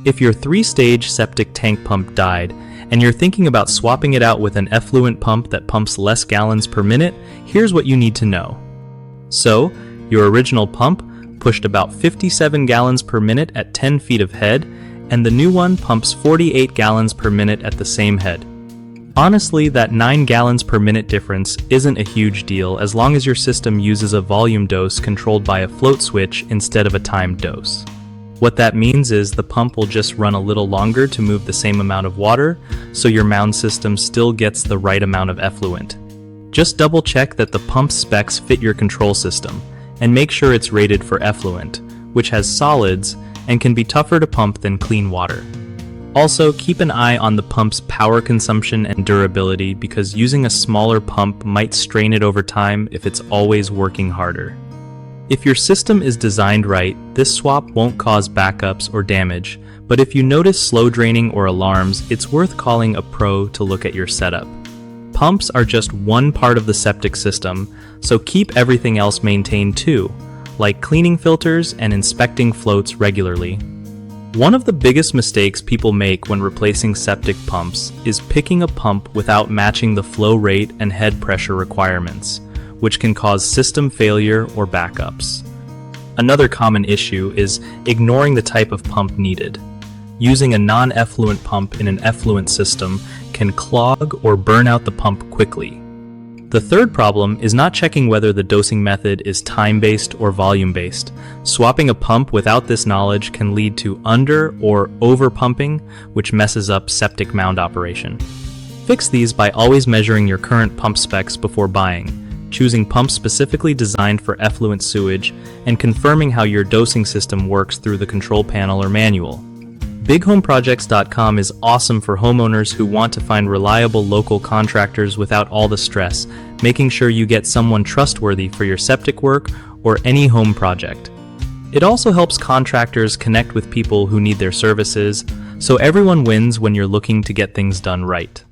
If your 3-stage septic tank pump died, and you're thinking about swapping it out with an effluent pump that pumps less gallons per minute, here's what you need to know. So, your original pump pushed about 57 gallons per minute at 10 feet of head, and the new one pumps 48 gallons per minute at the same head. Honestly, that 9 gallons per minute difference isn't a huge deal as long as your system uses a volume dose controlled by a float switch instead of a timed dose. What that means is the pump will just run a little longer to move the same amount of water, so your mound system still gets the right amount of effluent. Just double check that the pump specs fit your control system, and make sure it's rated for effluent, which has solids and can be tougher to pump than clean water. Also, keep an eye on the pump's power consumption and durability because using a smaller pump might strain it over time if it's always working harder. If your system is designed right, this swap won't cause backups or damage, but if you notice slow draining or alarms, it's worth calling a pro to look at your setup. Pumps are just one part of the septic system, so keep everything else maintained too, like cleaning filters and inspecting floats regularly. One of the biggest mistakes people make when replacing septic pumps is picking a pump without matching the flow rate and head pressure requirements, which can cause system failure or backups. Another common issue is ignoring the type of pump needed. Using a non-effluent pump in an effluent system can clog or burn out the pump quickly. The third problem is not checking whether the dosing method is time-based or volume-based. Swapping a pump without this knowledge can lead to under- or over-pumping, which messes up septic mound operation. Fix these by always measuring your current pump specs before buying, choosing pumps specifically designed for effluent sewage, and confirming how your dosing system works through the control panel or manual. BigHomeProjects.com is awesome for homeowners who want to find reliable local contractors without all the stress, making sure you get someone trustworthy for your septic work or any home project. It also helps contractors connect with people who need their services, so everyone wins when you're looking to get things done right.